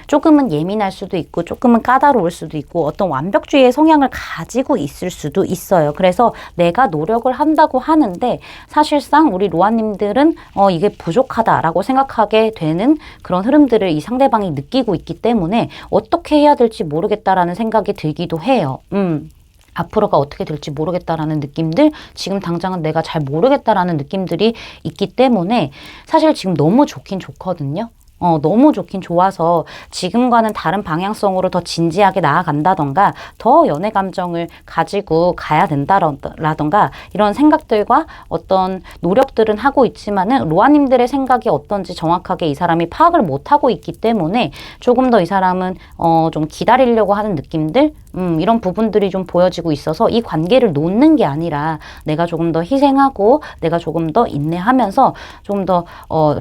조금은 예민할 수도 있고 조금은 까다로울 수도 있고 어떤 완벽주의의 성향을 가지고 있을 수도 있어요. 그래서 내가 노력을 한다고 하는데 사실상 우리 로아님들은 이게 부족하다라고 생각하게 되는 그런 흐름들을 이 상대방이 느끼고 있기 때문에 어떻게 해야 될지 모르겠다라는 생각이 들기도 해요. 앞으로가 어떻게 될지 모르겠다라는 느낌들, 지금 당장은 내가 잘 모르겠다라는 느낌들이 있기 때문에 사실 지금 너무 좋긴 좋거든요. 너무 좋긴 좋아서 지금과는 다른 방향성으로 더 진지하게 나아간다던가 더 연애 감정을 가지고 가야 된다라던가 이런 생각들과 어떤 노력들은 하고 있지만은 로아님들의 생각이 어떤지 정확하게 이 사람이 파악을 못하고 있기 때문에 조금 더 이 사람은 좀 기다리려고 하는 느낌들 이런 부분들이 좀 보여지고 있어서 이 관계를 놓는 게 아니라 내가 조금 더 희생하고 내가 조금 더 인내하면서 조금 더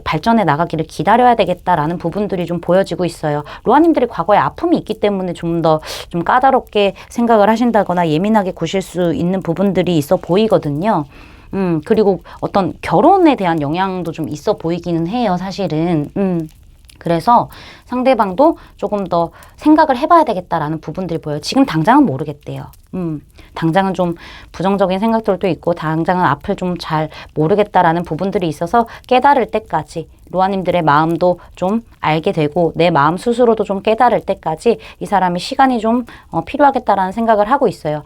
발전해 나가기를 기다려야 되겠다라는 부분들이 좀 보여지고 있어요. 로아님들이 과거에 아픔이 있기 때문에 좀 더 좀 까다롭게 생각을 하신다거나 예민하게 구실 수 있는 부분들이 있어 보이거든요. 그리고 어떤 결혼에 대한 영향도 좀 있어 보이기는 해요, 사실은. 그래서 상대방도 조금 더 생각을 해봐야 되겠다라는 부분들이 보여요. 지금 당장은 모르겠대요. 당장은 좀 부정적인 생각들도 있고 당장은 앞을 좀 잘 모르겠다라는 부분들이 있어서 깨달을 때까지 로아님들의 마음도 좀 알게 되고 내 마음 스스로도 좀 깨달을 때까지 이 사람이 시간이 좀 필요하겠다라는 생각을 하고 있어요.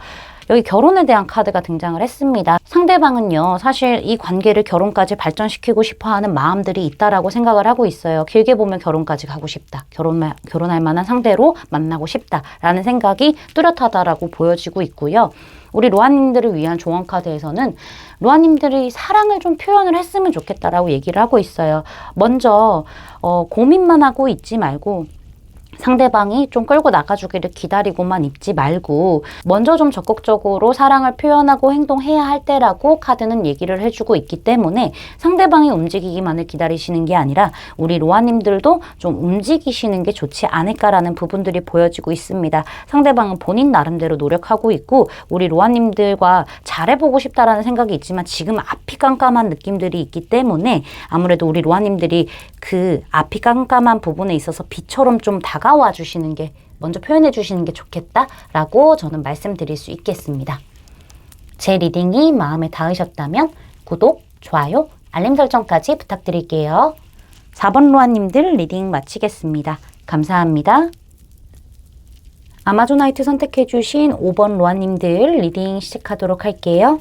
여기 결혼에 대한 카드가 등장을 했습니다. 상대방은요, 사실 이 관계를 결혼까지 발전시키고 싶어 하는 마음들이 있다라고 생각을 하고 있어요. 길게 보면 결혼까지 가고 싶다. 결혼할 만한 상대로 만나고 싶다라는 생각이 뚜렷하다라고 보여지고 있고요. 우리 로아님들을 위한 조언 카드에서는 로아님들이 사랑을 좀 표현을 했으면 좋겠다라고 얘기를 하고 있어요. 먼저 고민만 하고 있지 말고 상대방이 좀 끌고 나가주기를 기다리고만 있지 말고 먼저 좀 적극적으로 사랑을 표현하고 행동해야 할 때라고 카드는 얘기를 해주고 있기 때문에 상대방이 움직이기만을 기다리시는 게 아니라 우리 로아님들도 좀 움직이시는 게 좋지 않을까라는 부분들이 보여지고 있습니다. 상대방은 본인 나름대로 노력하고 있고 우리 로아님들과 잘해보고 싶다라는 생각이 있지만 지금 앞이 깜깜한 느낌들이 있기 때문에 아무래도 우리 로아님들이 그 앞이 깜깜한 부분에 있어서 빛처럼 좀 다가와 주시는 게 먼저 표현해 주시는 게 좋겠다라고 저는 말씀드릴 수 있겠습니다. 제 리딩이 마음에 닿으셨다면 구독, 좋아요, 알림 설정까지 부탁드릴게요. 4번 로아님들 리딩 마치겠습니다. 감사합니다. 아마존나이트 선택해주신 5번 로아님들 리딩 시작하도록 할게요.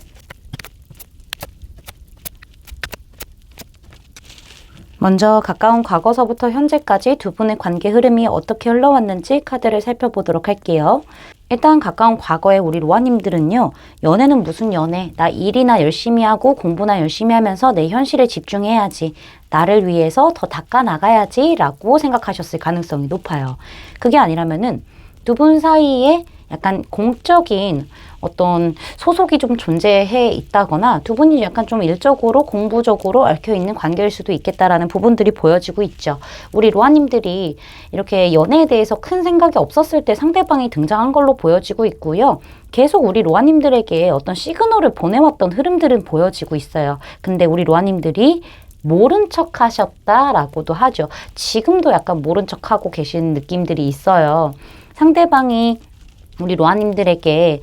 먼저 가까운 과거서부터 현재까지 두 분의 관계 흐름이 어떻게 흘러왔는지 카드를 살펴보도록 할게요. 일단 가까운 과거에 우리 로아님들은요. 연애는 무슨 연애? 나 일이나 열심히 하고 공부나 열심히 하면서 내 현실에 집중해야지. 나를 위해서 더 닦아나가야지 라고 생각하셨을 가능성이 높아요. 그게 아니라면은 두 분 사이에 약간 공적인 어떤 소속이 좀 존재해 있다거나 두 분이 약간 좀 일적으로 공부적으로 얽혀있는 관계일 수도 있겠다라는 부분들이 보여지고 있죠. 우리 로아님들이 이렇게 연애에 대해서 큰 생각이 없었을 때 상대방이 등장한 걸로 보여지고 있고요. 계속 우리 로아님들에게 어떤 시그널을 보내왔던 흐름들은 보여지고 있어요. 근데 우리 로아님들이 모른 척 하셨다라고도 하죠. 지금도 약간 모른 척 하고 계신 느낌들이 있어요. 상대방이 우리 로아님들에게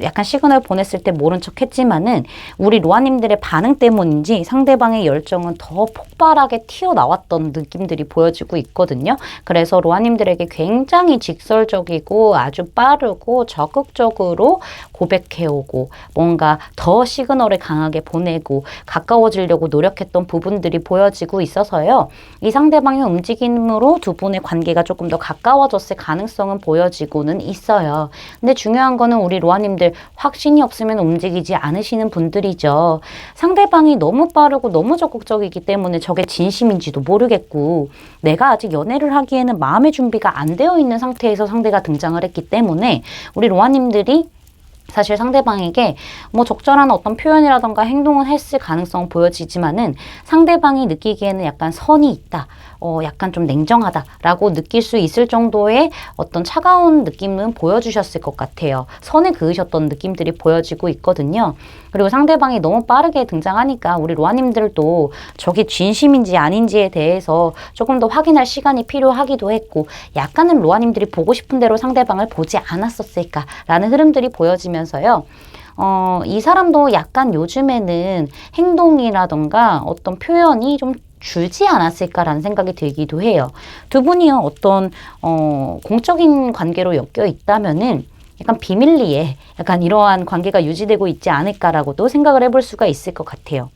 약간 시그널 보냈을 때 모른 척 했지만은 우리 로아님들의 반응 때문인지 상대방의 열정은 더 폭발하게 튀어나왔던 느낌들이 보여지고 있거든요. 그래서 로아님들에게 굉장히 직설적이고 아주 빠르고 적극적으로 고백해오고 뭔가 더 시그널을 강하게 보내고 가까워지려고 노력했던 부분들이 보여지고 있어서요. 이 상대방의 움직임으로 두 분의 관계가 조금 더 가까워졌을 가능성은 보여지고는 있어요. 근데 중요한 거는 우리 로아님들 확신이 없으면 움직이지 않으시는 분들이죠. 상대방이 너무 빠르고 너무 적극적이기 때문에 저게 진심인지도 모르겠고 내가 아직 연애를 하기에는 마음의 준비가 안 되어 있는 상태에서 상대가 등장을 했기 때문에 우리 로아님들이 사실 상대방에게 뭐 적절한 어떤 표현이라던가 행동을 했을 가능성은 보여지지만은 상대방이 느끼기에는 약간 선이 있다. 약간 좀 냉정하다라고 느낄 수 있을 정도의 어떤 차가운 느낌은 보여주셨을 것 같아요. 선을 그으셨던 느낌들이 보여지고 있거든요. 그리고 상대방이 너무 빠르게 등장하니까 우리 로아님들도 저게 진심인지 아닌지에 대해서 조금 더 확인할 시간이 필요하기도 했고 약간은 로아님들이 보고 싶은 대로 상대방을 보지 않았었을까라는 흐름들이 보여지면서요. 이 사람도 약간 요즘에는 행동이라던가 어떤 표현이 좀 줄지 않았을까라는 생각이 들기도 해요. 두 분이요, 어떤, 공적인 관계로 엮여 있다면은 약간 비밀리에 약간 이러한 관계가 유지되고 있지 않을까라고도 생각을 해볼 수가 있을 것 같아요.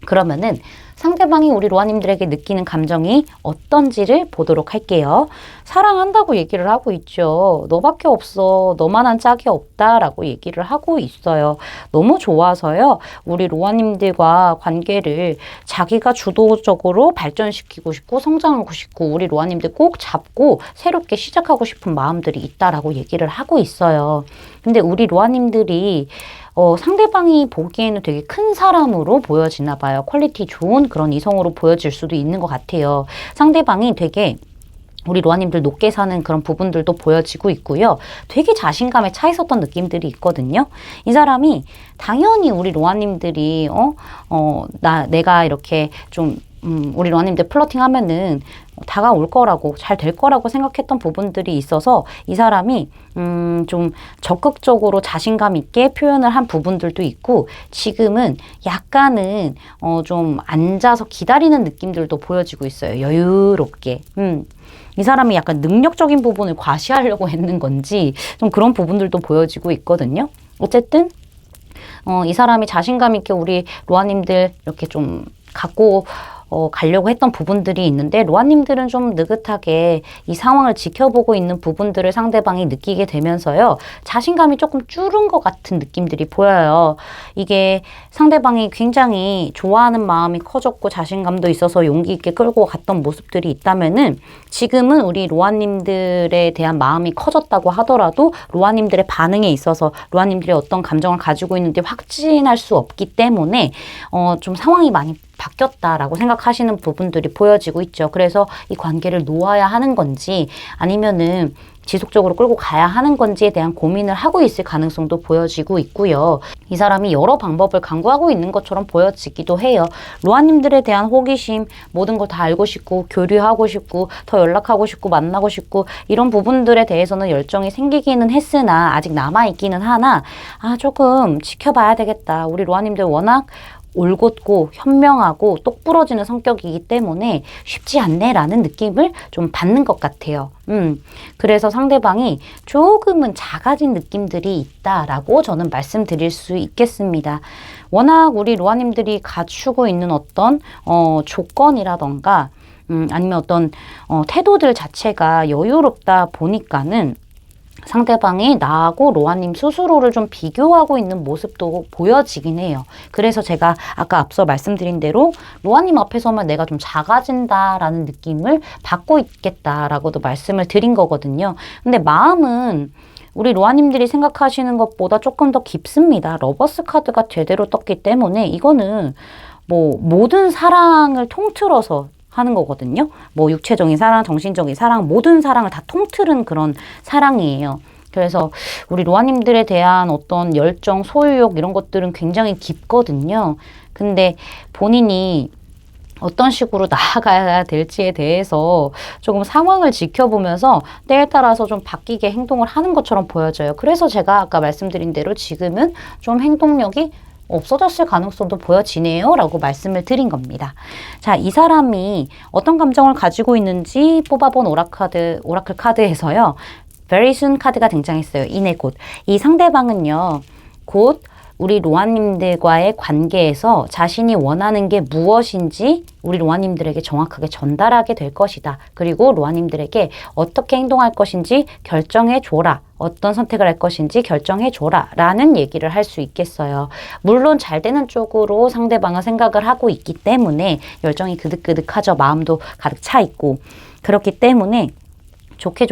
그러면은 상대방이 우리 로아님들에게 느끼는 감정이 어떤지를 보도록 할게요. 사랑한다고 얘기를 하고 있죠. 너밖에 없어. 너만한 짝이 없다라고 얘기를 하고 있어요. 너무 좋아서요. 우리 로아님들과 관계를 자기가 주도적으로 발전시키고 싶고 성장하고 싶고 우리 로아님들 꼭 잡고 새롭게 시작하고 싶은 마음들이 있다라고 얘기를 하고 있어요. 근데 우리 로아님들이 상대방이 보기에는 되게 큰 사람으로 보여지나 봐요. 퀄리티 좋은 그런 이성으로 보여질 수도 있는 것 같아요. 상대방이 되게 우리 로아님들 높게 사는 그런 부분들도 보여지고 있고요. 되게 자신감에 차 있었던 느낌들이 있거든요. 이 사람이 당연히 우리 로아님들이 내가 이렇게 좀 우리 로아님들 플러팅 하면은 다가올 거라고 잘 될 거라고 생각했던 부분들이 있어서 이 사람이 좀 적극적으로 자신감 있게 표현을 한 부분들도 있고 지금은 약간은 좀 앉아서 기다리는 느낌들도 보여지고 있어요. 여유롭게. 이 사람이 약간 능력적인 부분을 과시하려고 했는 건지 좀 그런 부분들도 보여지고 있거든요. 어쨌든 이 사람이 자신감 있게 우리 로아님들 이렇게 좀 갖고 가려고 했던 부분들이 있는데 로아님들은 좀 느긋하게 이 상황을 지켜보고 있는 부분들을 상대방이 느끼게 되면서요. 자신감이 조금 줄은 것 같은 느낌들이 보여요. 이게 상대방이 굉장히 좋아하는 마음이 커졌고 자신감도 있어서 용기 있게 끌고 갔던 모습들이 있다면은 지금은 우리 로아님들에 대한 마음이 커졌다고 하더라도 로아님들의 반응에 있어서 로아님들이 어떤 감정을 가지고 있는지 확신할 수 없기 때문에 좀 상황이 많이 바뀌었다라고 생각하시는 부분들이 보여지고 있죠. 그래서 이 관계를 놓아야 하는 건지 아니면은 지속적으로 끌고 가야 하는 건지에 대한 고민을 하고 있을 가능성도 보여지고 있고요. 이 사람이 여러 방법을 강구하고 있는 것처럼 보여지기도 해요. 로아님들에 대한 호기심, 모든 걸 다 알고 싶고 교류하고 싶고 더 연락하고 싶고 만나고 싶고 이런 부분들에 대해서는 열정이 생기기는 했으나 아직 남아있기는 하나 조금 지켜봐야 되겠다. 우리 로아님들 워낙 올곧고 현명하고 똑부러지는 성격이기 때문에 쉽지 않네라는 느낌을 좀 받는 것 같아요. 그래서 상대방이 조금은 작아진 느낌들이 있다라고 저는 말씀드릴 수 있겠습니다. 워낙 우리 로아님들이 갖추고 있는 어떤 조건이라던가 아니면 어떤 태도들 자체가 여유롭다 보니까는 상대방이 나하고 로아님 스스로를 좀 비교하고 있는 모습도 보여지긴 해요. 그래서 제가 아까 앞서 말씀드린 대로 로아님 앞에서만 내가 좀 작아진다라는 느낌을 받고 있겠다라고도 말씀을 드린 거거든요. 근데 마음은 우리 로아님들이 생각하시는 것보다 조금 더 깊습니다. 러버스 카드가 제대로 떴기 때문에 이거는 뭐 모든 사랑을 통틀어서 하는 거거든요. 뭐 육체적인 사랑, 정신적인 사랑, 모든 사랑을 다 통틀은 그런 사랑이에요. 그래서 우리 로아님들에 대한 어떤 열정, 소유욕 이런 것들은 굉장히 깊거든요. 근데 본인이 어떤 식으로 나아가야 될지에 대해서 조금 상황을 지켜보면서 때에 따라서 좀 바뀌게 행동을 하는 것처럼 보여져요. 그래서 제가 아까 말씀드린 대로 지금은 좀 행동력이 없어졌을 가능성도 보여지네요 라고 말씀을 드린 겁니다. 자, 이 사람이 어떤 감정을 가지고 있는지 뽑아본 오라클 카드에서요. Very soon 카드가 등장했어요. 이내 곧. 이 상대방은요. 곧 우리 로아님들과의 관계에서 자신이 원하는 게 무엇인지 우리 로아님들에게 정확하게 전달하게 될 것이다. 그리고 로아님들에게 어떻게 행동할 것인지 결정해 줘라. 어떤 선택을 할 것인지 결정해 줘라. 라는 얘기를 할 수 있겠어요. 물론 잘 되는 쪽으로 상대방은 생각을 하고 있기 때문에 열정이 그득그득하죠. 마음도 가득 차 있고. 그렇기 때문에 좋게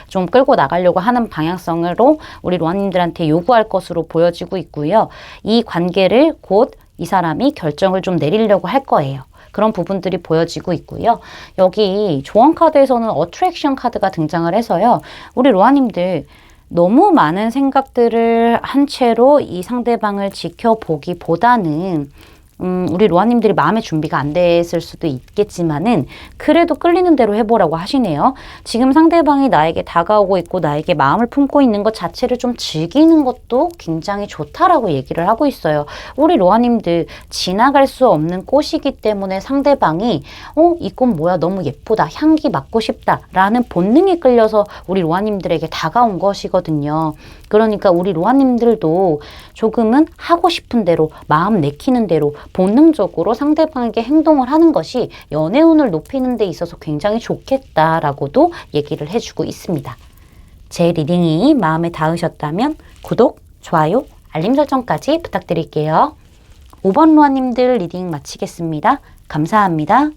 좀 끌고 나가려고 하는 방향성으로 우리 로아님들한테 요구할 것으로 보여지고 있고요. 이 관계를 곧 이 사람이 결정을 좀 내리려고 할 거예요. 그런 부분들이 보여지고 있고요. 여기 조언 카드에서는 어트랙션 카드가 등장을 해서요. 우리 로아님들 너무 많은 생각들을 한 채로 이 상대방을 지켜보기보다는 우리 로아님들이 마음의 준비가 안 됐을 수도 있겠지만은 그래도 끌리는 대로 해보라고 하시네요. 지금 상대방이 나에게 다가오고 있고 나에게 마음을 품고 있는 것 자체를 좀 즐기는 것도 굉장히 좋다라고 얘기를 하고 있어요. 우리 로아님들 지나갈 수 없는 꽃이기 때문에 상대방이 이 꽃 뭐야 너무 예쁘다 향기 맡고 싶다 라는 본능에 끌려서 우리 로아님들에게 다가온 것이거든요. 그러니까 우리 로아님들도 조금은 하고 싶은 대로 마음 내키는 대로 본능적으로 상대방에게 행동을 하는 것이 연애운을 높이는 데 있어서 굉장히 좋겠다라고도 얘기를 해주고 있습니다. 제 리딩이 마음에 닿으셨다면 구독, 좋아요, 알림 설정까지 부탁드릴게요. 5번 로아님들 리딩 마치겠습니다. 감사합니다.